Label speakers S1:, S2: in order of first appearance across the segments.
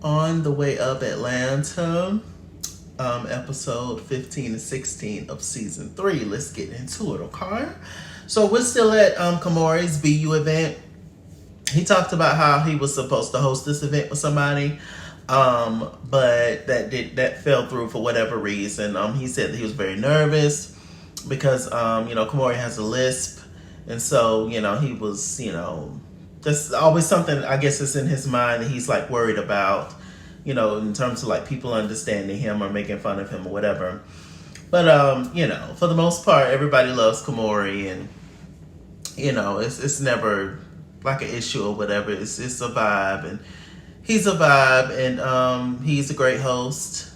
S1: On the Way Up Atlanta, episode 15 and 16 of season 3. Let's get into it, okay? So we're still at Kamori's BU event. He talked about how he was supposed to host this event with somebody, but that fell through for whatever reason. He said that he was very nervous because Kamori has a lisp, and so he was that's always something, I guess, that's in his mind that he's like worried about, in terms of like people understanding him or making fun of him or whatever. But for the most part, everybody loves Kamori, and it's never like an issue or whatever. It's a vibe, and he's a vibe, and he's a great host,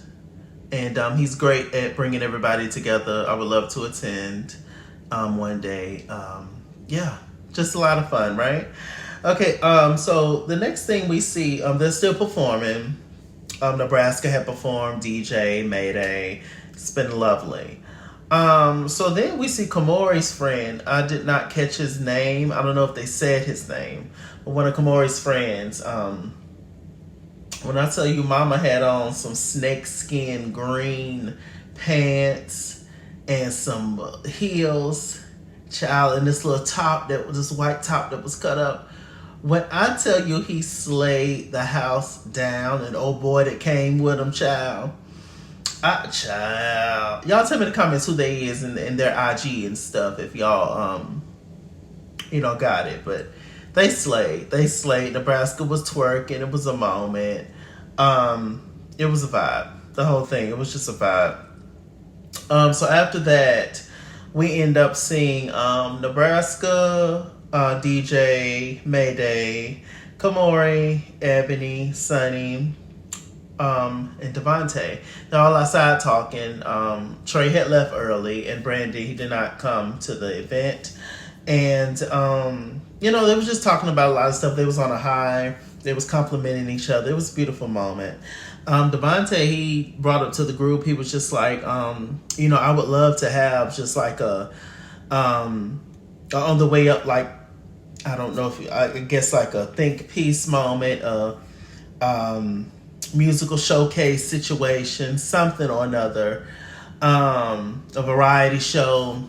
S1: and he's great at bringing everybody together. I would love to attend one day. Yeah, just a lot of fun, right? Okay, so the next thing we see, they're still performing. Nebraska had performed, DJ, Mayday. It's been lovely. So then we see Kamori's friend. I did not catch his name. I don't know if they said his name. But one of Kamori's friends, when I tell you Mama had on some snakeskin green pants and some heels, child, and this little top this white top that was cut up. When I tell you he slayed the house down, and old boy that came with him, child. Y'all tell me in the comments who they is and their IG and stuff if y'all got it. But they slayed. Nebraska was twerking. It was a moment. It was a vibe. The whole thing. It was just a vibe. So after that, we end up seeing Nebraska, DJ, Mayday, Kamori, Ebony, Sunny, and Devontae. They're all outside talking. Trey had left early, and Brandy, he did not come to the event. And they was just talking about a lot of stuff. They was on a high. They was complimenting each other. It was a beautiful moment. Devontae, he brought up to the group, he was just like, I would love to have just like a on the way up, like, I don't know if I guess like a think piece moment, musical showcase situation, something or another, a variety show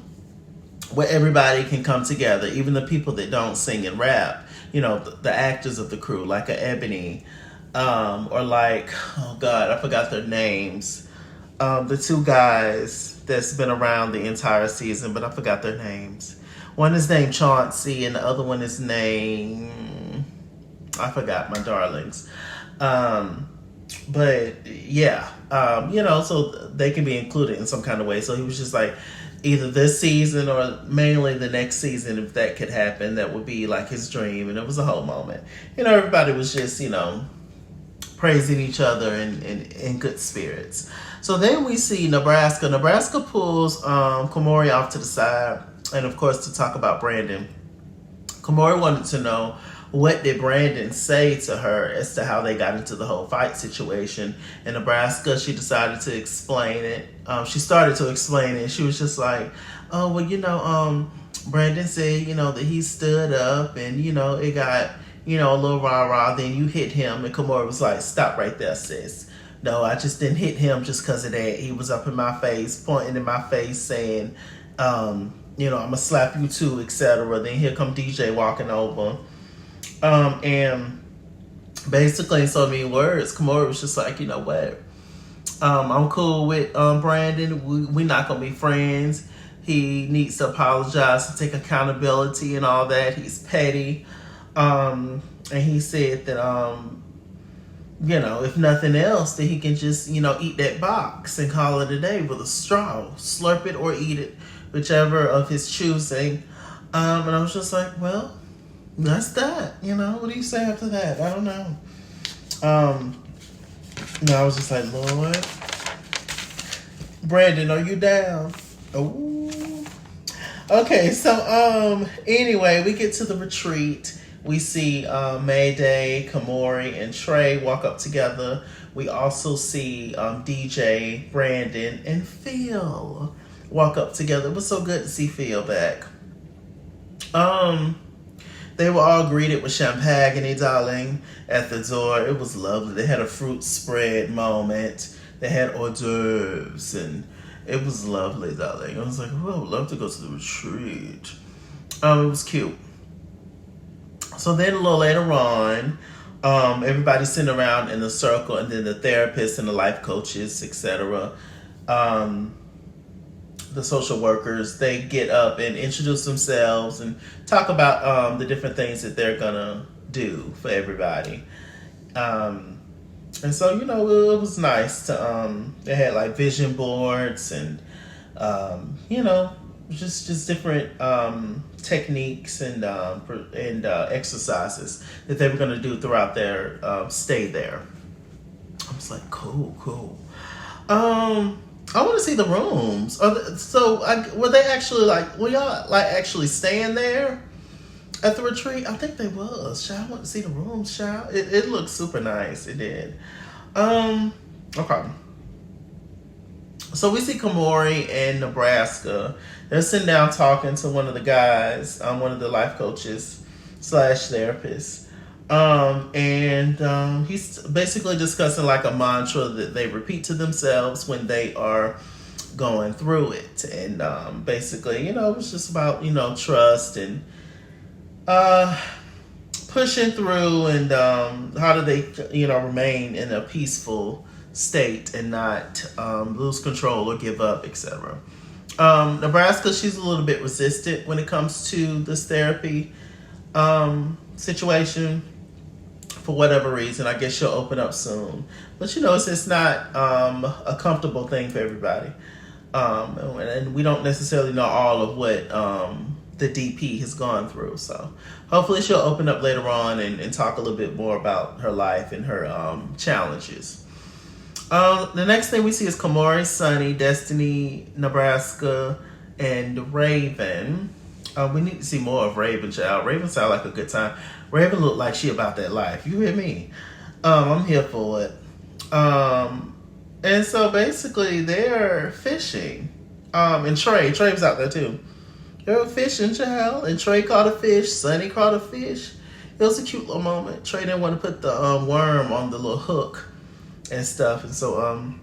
S1: where everybody can come together, even the people that don't sing and rap, the actors of the crew, like a Ebony, or like, oh God, I forgot their names. The two guys that's been around the entire season, but I forgot their names. One is named Chauncey, and the other one is named, I forgot, my darlings. But yeah, so they can be included in some kind of way. So he was just like, either this season or mainly the next season, if that could happen, that would be like his dream. And it was a whole moment. Everybody was just, praising each other and in good spirits. So then we see Nebraska. Nebraska pulls Kamori off to the side, and of course to talk about Brandon. Kamori wanted to know, what did Brandon say to her as to how they got into the whole fight situation. In Nebraska, she decided to explain it. She started to explain it. She was just like, oh, well, Brandon said, that he stood up and, it got, a little rah-rah. Then you hit him. And Kamori was like, stop right there, sis. No, I just didn't hit him just because of that. He was up in my face, pointing in my face, saying, I'm going to slap you too, etc. Then here come DJ walking over. And basically, in so many words, Kamori was just like, you know what? I'm cool with Brandon. We're not going to be friends. He needs to apologize and take accountability and all that. He's petty. And he said that, if nothing else, that he can just, eat that box and call it a day with a straw. Slurp it or eat it, whichever of his choosing. And I was just like, well, that's that. What do you say after that? I don't know. I was just like, Lord, Brandon, are you down? Oh, okay. So, anyway, we get to the retreat. We see Mayday, Kamori, and Trey walk up together. We also see DJ, Brandon, and Phil walk up together. It was so good to see Phil back. They were all greeted with champagne, darling, at the door. It was lovely. They had a fruit spread moment. They had hors d'oeuvres, and it was lovely, darling. I was like, oh, I would love to go to the retreat. It was cute. So then a little later on, everybody's sitting around in a circle, and then the therapists and the life coaches, etc., the social workers, they get up and introduce themselves and talk about the different things that they're gonna do for everybody. And so, it was nice to, they had like vision boards and, just different techniques and exercises that they were going to do throughout their stay there. I was like, cool. I want to see the rooms. Were they actually were y'all actually staying there at the retreat? I think they was. I want to see the rooms, child. It looked super nice. It did. Okay. So we see Kamori in Nebraska. They're sitting down talking to one of the guys, one of the life coaches / therapists. He's basically discussing like a mantra that they repeat to themselves when they are going through it. And basically, it was just about, trust and pushing through, and how do they, remain in a peaceful state and not lose control or give up, etc. Nebraska, she's a little bit resistant when it comes to this therapy situation. For whatever reason, I guess she'll open up soon. But it's not a comfortable thing for everybody. And we don't necessarily know all of what the DP has gone through. So hopefully she'll open up later on and talk a little bit more about her life and her challenges. The next thing we see is Kamori, Sunny, Destiny, Nebraska, and Raven. We need to see more of Raven, child. Raven sound like a good time. Raven looked like she about that life. You hear me? I'm here for it. And so basically they're fishing. And Trey was out there too. They were fishing, child. And Trey caught a fish. Sunny caught a fish. It was a cute little moment. Trey didn't want to put the worm on the little hook and stuff. And so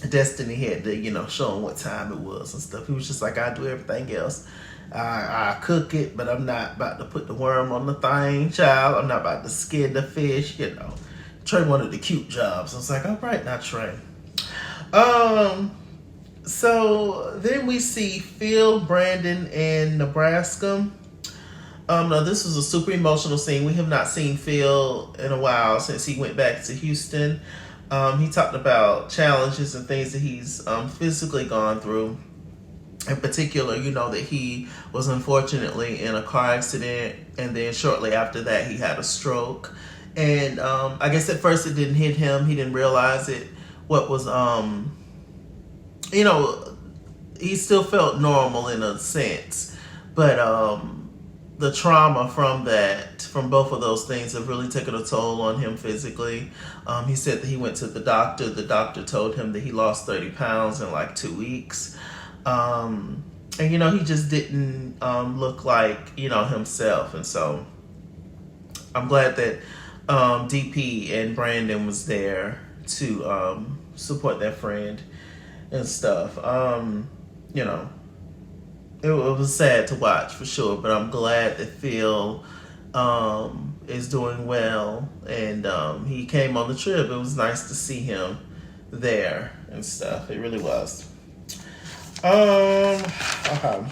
S1: Destiny had to, show him what time it was and stuff. He was just like, I do everything else. I cook it, but I'm not about to put the worm on the thing, child. I'm not about to skin the fish, Trey wanted the cute job. So I was like, all right, now Trey. So then we see Phil, Brandon, and Nebraska. Now this was a super emotional scene. We have not seen Phil in a while since he went back to Houston. He talked about challenges and things that he's physically gone through. In particular, that he was unfortunately in a car accident, and then shortly after that he had a stroke. And I guess at first it didn't hit him. He didn't realize it. What was, he still felt normal in a sense. But the trauma from both of those things have really taken a toll on him physically. He said that he went to the doctor. The doctor told him that he lost 30 pounds in like 2 weeks. And he just didn't look like himself. And so I'm glad that DP and Brandon was there to support their friend and stuff. It was sad to watch for sure, but I'm glad that Phil is doing well, and he came on the trip. It was nice to see him there and stuff. It really was. Okay.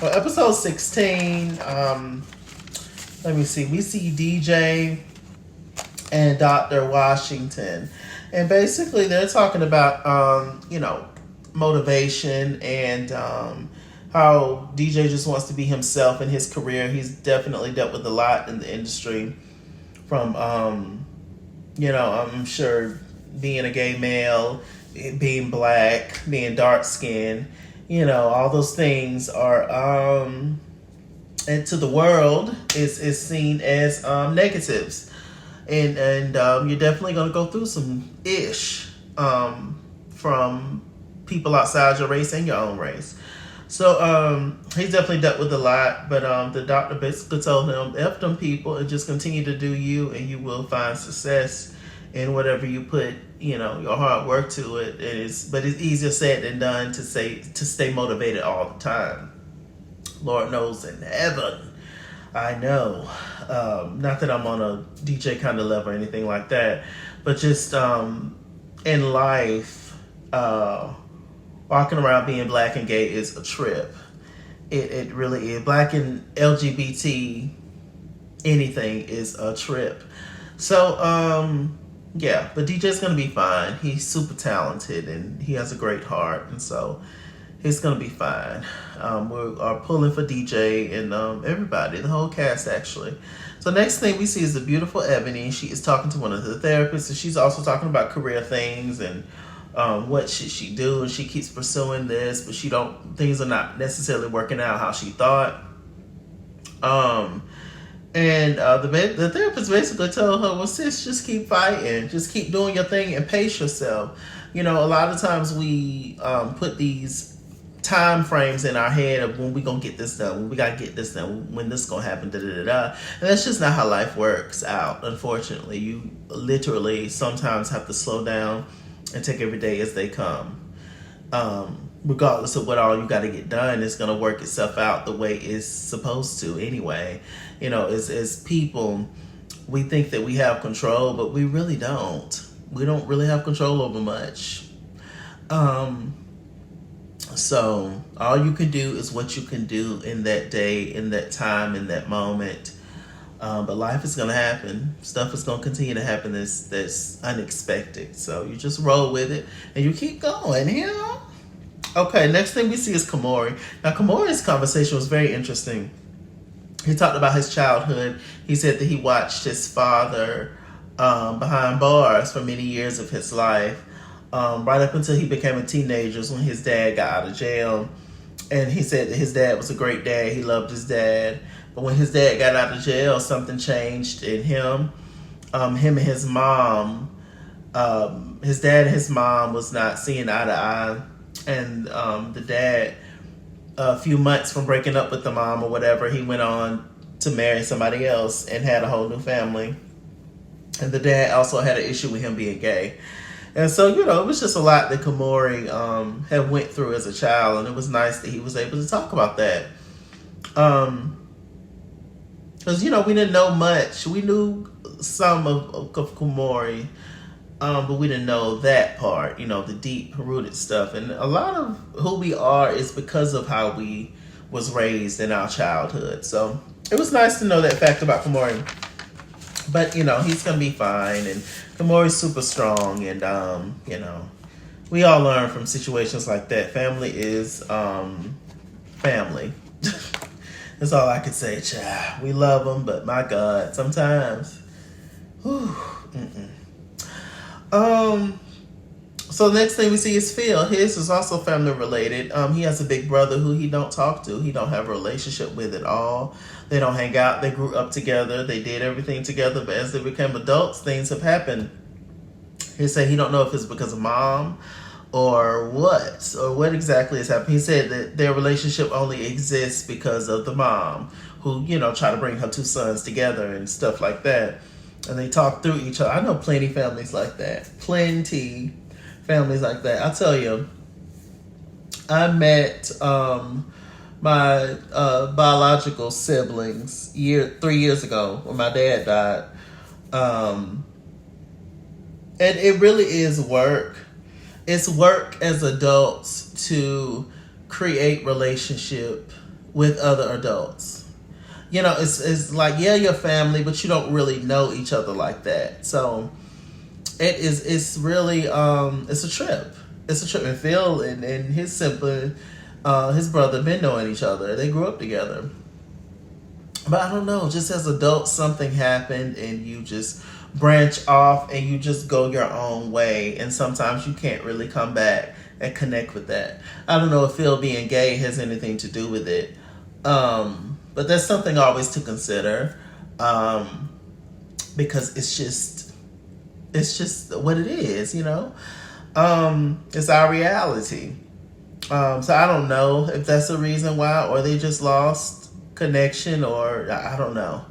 S1: Well, episode 16, let me see. We see DJ and Dr. Washington. And basically they're talking about, motivation and how DJ just wants to be himself in his career. He's definitely dealt with a lot in the industry from, I'm sure being a gay male, being black, being dark skinned, all those things are, and to the world is seen as negatives. And you're definitely going to go through some ish from people outside your race and your own race. So he's definitely dealt with a lot, but the doctor basically told him, F them people and just continue to do you, and you will find success in whatever you put, your hard work to it. But it's easier said than done to stay motivated all the time. Lord knows in heaven, I know. Not that I'm on a DJ kind of level or anything like that, but just in life, walking around being black and gay is a trip. It really is. Black and LGBT anything is a trip. So, yeah, but DJ's gonna be fine. He's super talented and he has a great heart, and so he's gonna be fine. We are pulling for DJ and everybody, the whole cast actually. So next thing we see is the beautiful Ebony. She is talking to one of the therapists, and she's also talking about career things and what should she do, and she keeps pursuing this, but things are not necessarily working out how she thought. And the therapist basically told her, well, sis, just keep fighting. Just keep doing your thing and pace yourself. A lot of times we put these time frames in our head of when we gonna get this done, when we gotta get this done, when this gonna happen, And that's just not how life works out, unfortunately. You literally sometimes have to slow down and take every day as they come. Regardless of what all you got to get done, it's going to work itself out the way it's supposed to anyway. As people, we think that we have control, but we really don't. We don't really have control over much. So all you can do is what you can do in that day, in that time, in that moment. But life is going to happen. Stuff is going to continue to happen that's unexpected. So you just roll with it and you keep going, Okay, next thing we see is Kamori. Now, Kamori's conversation was very interesting. He talked about his childhood. He said that he watched his father behind bars for many years of his life, right up until he became a teenager when his dad got out of jail. And he said that his dad was a great dad. He loved his dad. But when his dad got out of jail, something changed in him. Him and his mom, his dad and his mom was not seeing eye to eye. And the dad, a few months from breaking up with the mom or whatever, he went on to marry somebody else and had a whole new family. And the dad also had an issue with him being gay. And so, it was just a lot that Kamori had went through as a child. And it was nice that he was able to talk about that. Because, we didn't know much. We knew some of Kamori. But we didn't know that part, the deep-rooted stuff. And a lot of who we are is because of how we was raised in our childhood. So it was nice to know that fact about Kamori. But, he's going to be fine. And Kamori's super strong. And, we all learn from situations like that. Family is family. That's all I could say, child. We love them, but my God, sometimes. Whew, So next thing we see is Phil. His is also family related. He has a big brother who he don't talk to. He don't have a relationship with at all. They don't hang out. They grew up together. They did everything together. But as they became adults, things have happened. He said he don't know if it's because of mom or what exactly has happened. He said that their relationship only exists because of the mom who, try to bring her two sons together and stuff like that. And they talk through each other. I know plenty families like that. Plenty families like that. I tell you, I met my biological siblings 3 years ago when my dad died. And it really is work. It's work as adults to create relationship with other adults. It's like, yeah, your family, but you don't really know each other like that. So it's really, it's a trip. It's a trip. And Phil and his sibling, his brother, been knowing each other. They grew up together. But I don't know, just as adults, something happened and you just branch off and you just go your own way. And sometimes you can't really come back and connect with that. I don't know if Phil being gay has anything to do with it. But that's something always to consider, because it's just what it is, It's our reality. So I don't know if that's the reason why, or they just lost connection, or I don't know.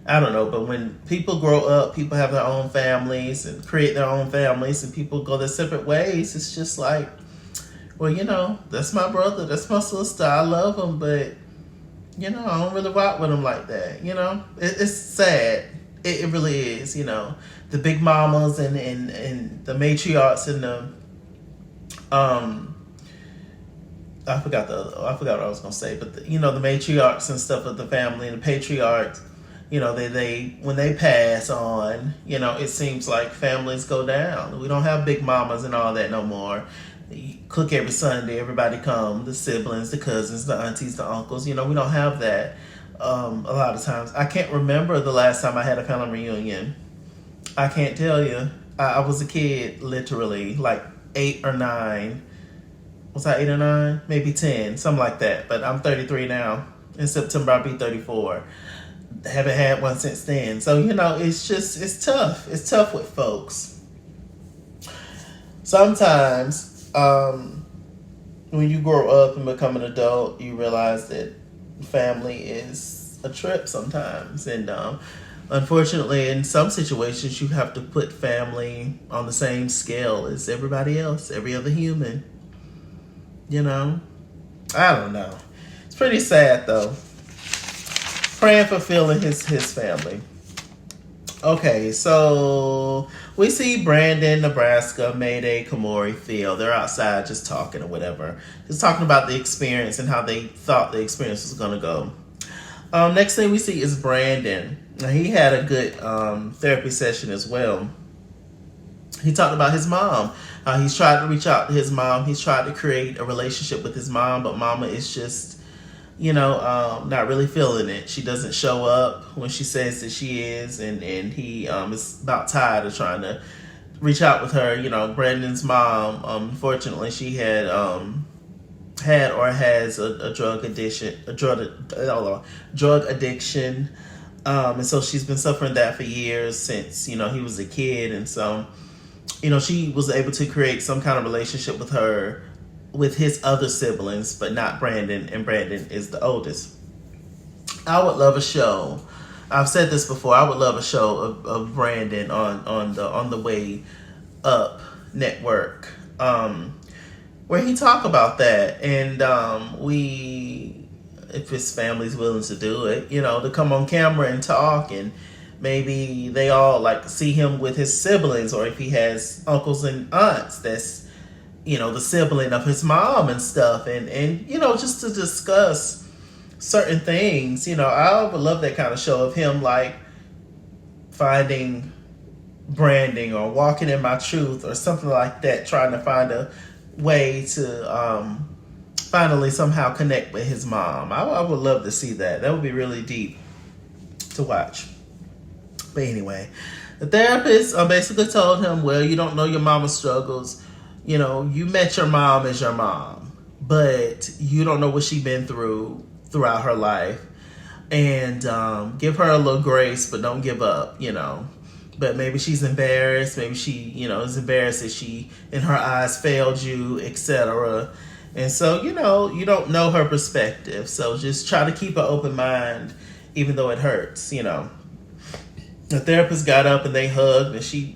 S1: I don't know. But when people grow up, people have their own families and create their own families, and people go their separate ways. It's just like, well, that's my brother, that's my sister. I love them, but I don't really rock with them like that. It's sad. It really is. The big mamas and the matriarchs and the I forgot what I was gonna say, but the matriarchs and stuff of the family and the patriarchs, they when they pass on, it seems like families go down. We don't have big mamas and all that no more. You cook every Sunday, everybody come, the siblings, the cousins, the aunties, the uncles. We don't have that a lot of times. I can't remember the last time I had a family reunion. I can't tell you. I was a kid, literally, like 8 or 9. Was I 8 or 9? Maybe 10, something like that. But I'm 33 now. In September, I'll be 34. Haven't had one since then. So, it's tough. It's tough with folks. Sometimes, when you grow up and become an adult, you realize that family is a trip sometimes. And unfortunately, in some situations, you have to put family on the same scale as everybody else, every other human. I don't know. It's pretty sad, though. Praying for Phil and his family. Okay, so we see Brandon, Nebraska, Mayday, Kamori, Phil. They're outside just talking or whatever. Just talking about the experience and how they thought the experience was going to go. Next thing we see is Brandon. Now, he had a good therapy session as well. He talked about his mom. He's tried to reach out to his mom. He's tried to create a relationship with his mom, but mama is just, not really feeling it. She doesn't show up when she says that she is, and he is about tired of trying to reach out with her. Brandon's mom, unfortunately, she had or has a drug addiction, and so she's been suffering that for years since he was a kid, and so she was able to create some kind of relationship with his other siblings, but not Brandon, and Brandon is the oldest. I would love a show. I've said this before. I would love a show of Brandon on the Way Up network, where he talk about that, and if his family's willing to do it, to come on camera and talk, and maybe they all see him with his siblings, or if he has uncles and aunts that's the sibling of his mom and stuff, and just to discuss certain things. I would love that kind of show of him finding branding or walking in my truth or something like that, trying to find a way to finally somehow connect with his mom. I would love to see that. That would be really deep to watch. But anyway, the therapist basically told him, well, you don't know your mama's struggles. You met your mom as your mom, but you don't know what she's been throughout her life. And give her a little grace, but don't give up, But maybe she's embarrassed. Maybe she, is embarrassed that she, in her eyes, failed you, etc. And so, you don't know her perspective. So just try to keep an open mind, even though it hurts, The therapist got up and they hugged, and she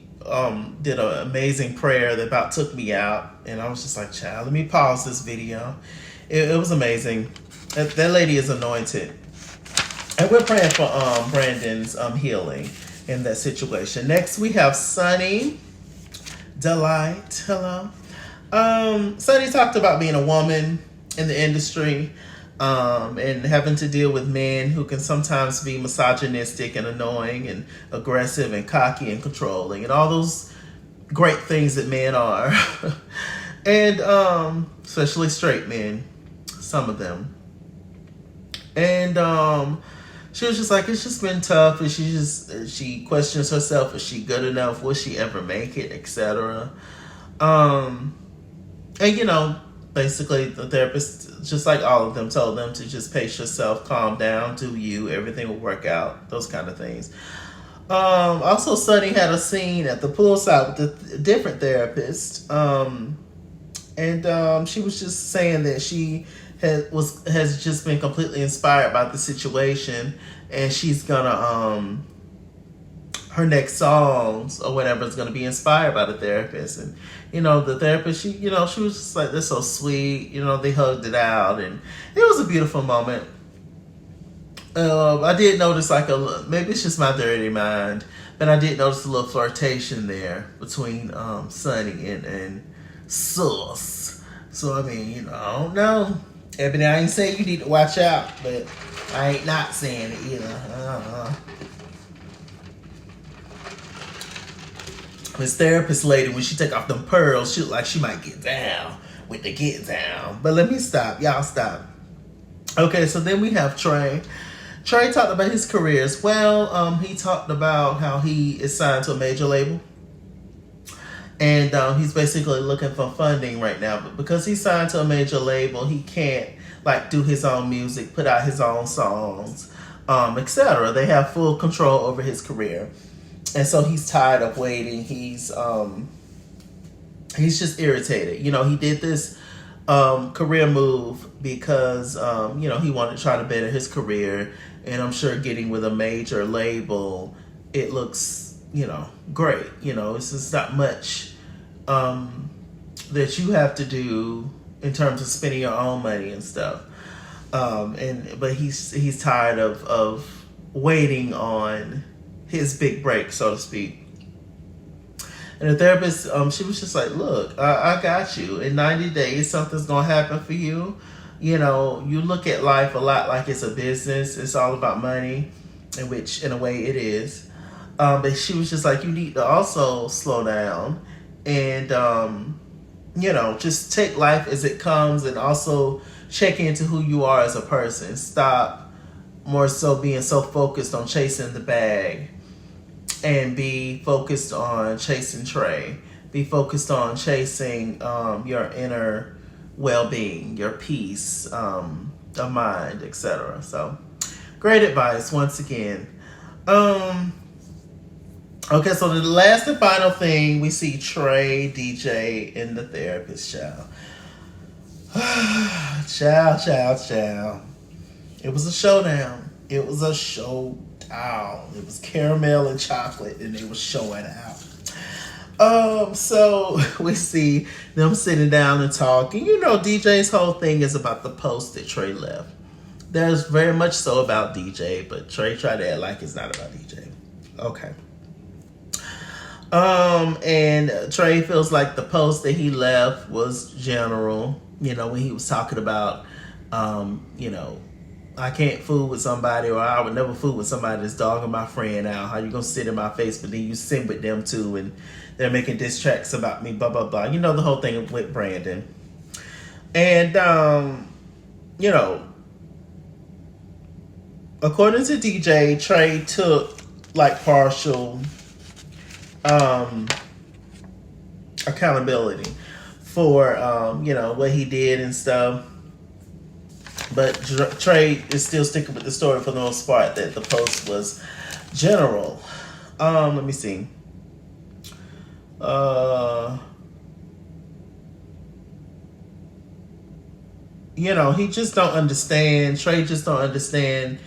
S1: did an amazing prayer that about took me out. And I was just like, child, let me pause this video. It was amazing. That lady is anointed. And we're praying for Brandon's healing in that situation. Next, we have Sunny Delight. Hello. Sunny talked about being a woman in the industry and having to deal with men who can sometimes be misogynistic and annoying and aggressive and cocky and controlling and all those great things that men are. And especially straight men, some of them. And she was just like, it's just been tough, and she questions herself, is she good enough, will she ever make it, etc. And basically the therapist, just like all of them, told them to just pace yourself, calm down, do you, everything will work out, those kind of things. Also, Sunny had a scene at the poolside with a different therapist, And she was just saying that she has just been completely inspired by the situation, and she's gonna her next songs or whatever is gonna be inspired by the therapist. And the therapist, she was just like, they're so sweet. They hugged it out, and it was a beautiful moment. I did notice maybe it's just my dirty mind, but I did notice a little flirtation there between Sonny and Sus. So I mean, I don't know. Ebony, I ain't saying you need to watch out, but I ain't not saying it either. This therapist lady, when she take off them pearls, she look like she might get down with the get down. But let me stop. Y'all stop. Okay, so then we have Trey. Trey talked about his career as well. He talked about how he is signed to a major label. And he's basically looking for funding right now. But because he's signed to a major label, he can't do his own music, put out his own songs, etc. They have full control over his career. And so he's tired of waiting. He's just irritated. He did this career move because he wanted to try to better his career. And I'm sure getting with a major label, it looks, great. It's just not much that you have to do in terms of spending your own money and stuff. But he's tired of waiting on his big break, so to speak. And the therapist, she was just like, look, I got you. In 90 days, something's going to happen for you. You look at life a lot like it's a business. It's all about money, in a way it is. But she was just like, you need to also slow down and, just take life as it comes, and also check into who you are as a person. Stop more so being so focused on chasing the bag, and be focused on chasing Trey. Be focused on chasing your inner well-being, your peace of mind, etc. So, great advice once again. Okay, so the last and final thing, we see Trey, DJ, and the therapist, child. Child. It was a showdown. It was caramel and chocolate, and they were showing out. So we see them sitting down and talking. DJ's whole thing is about the post that Trey left. There's very much so about DJ, but Trey tried to act like it's not about DJ. Okay. And Trey feels like the post that he left was general. When he was talking about, I can't fool with somebody, or I would never fool with somebody that's dogging my friend out. How you gonna sit in my face, but then you sing with them too, and they're making diss tracks about me, blah, blah, blah. The whole thing with Brandon. And, according to DJ, Trey took partial accountability for, what he did and stuff. But Trey is still sticking with the story for the most part, that the post was general. Let me see. He just don't understand. Trey just don't understand.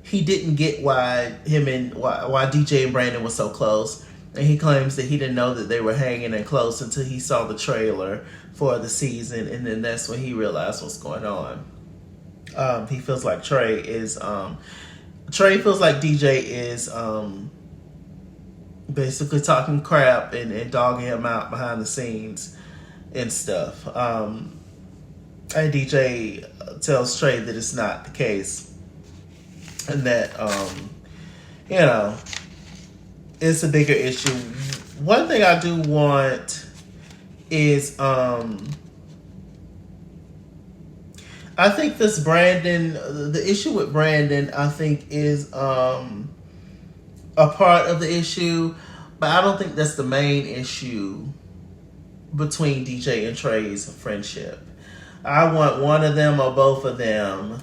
S1: He didn't get why DJ and Brandon were so close. And he claims that he didn't know that they were hanging in close until he saw the trailer for the season. And then that's when he realized what's going on. He feels like Trey feels like DJ is basically talking crap and dogging him out behind the scenes and stuff. And DJ tells Trey that it's not the case, and that it's a bigger issue. One thing I do want is I think this Brandon, the issue with Brandon, I think is a part of the issue, but I don't think that's the main issue between DJ and Trey's friendship. I want one of them or both of them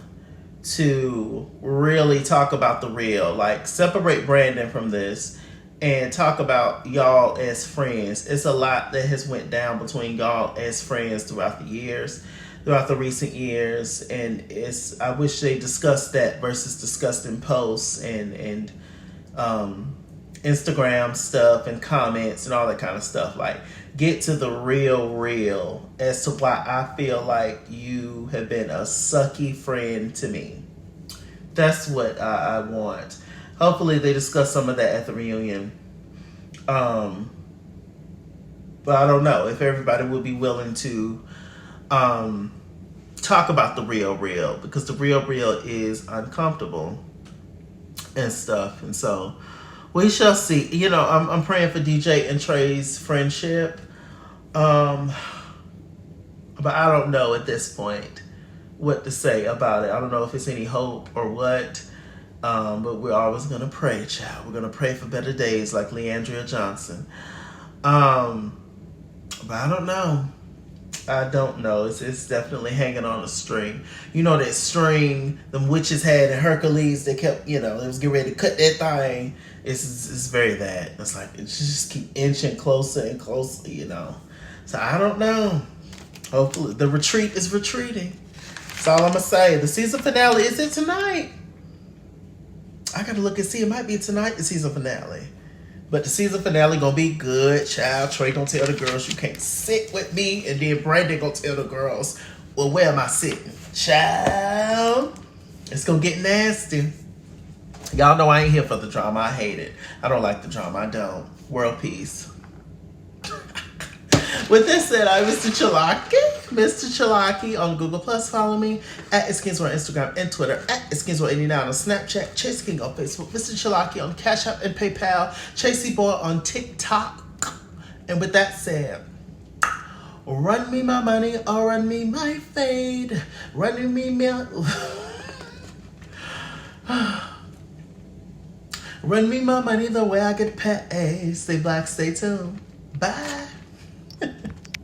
S1: to really talk about the real, separate Brandon from this and talk about y'all as friends. It's a lot that has went down between y'all as friends throughout the recent years, and I wish they discussed that versus discussing posts and Instagram stuff and comments and all that kind of stuff. Like, get to the real as to why I feel like you have been a sucky friend to me. That's what I want. Hopefully they discuss some of that at the reunion. But I don't know if everybody would be willing to talk about the real, because the real is uncomfortable and stuff. And so we shall see. You know, I'm praying for DJ and Trey's friendship. But I don't know at this point what to say about it. I don't know if it's any hope or what. But we're always going to pray, child. We're going to pray for better days like Leandria Johnson. But I don't know. It's definitely hanging on a string. You know that string them witches had in Hercules, they kept, they was getting ready to cut that thing. It's very that. It's like, it just keep inching closer and closer, So I don't know. Hopefully the retreat is retreating. That's all I'm going to say. The season finale, is it tonight? I got to look and see. It might be tonight, the season finale. But the season finale gonna be good, child. Trey gonna tell the girls you can't sit with me, and then Brandon gonna tell the girls, well, where am I sitting? Child, it's gonna get nasty. Y'all know I ain't here for the drama. I hate it. I don't like the drama. I don't. World peace. With this said, I'm MrChalaki on Google+. Follow me at @SkinsWorld on Instagram and Twitter, at @SkinsWorld89 on Snapchat, Chase King on Facebook, MrChalaki on Cash App and PayPal, Chasey Boy on TikTok. And with that said, run me my money or run me my fade. Run me my... Run me my money the way I get paid. Stay black, stay tuned. Bye.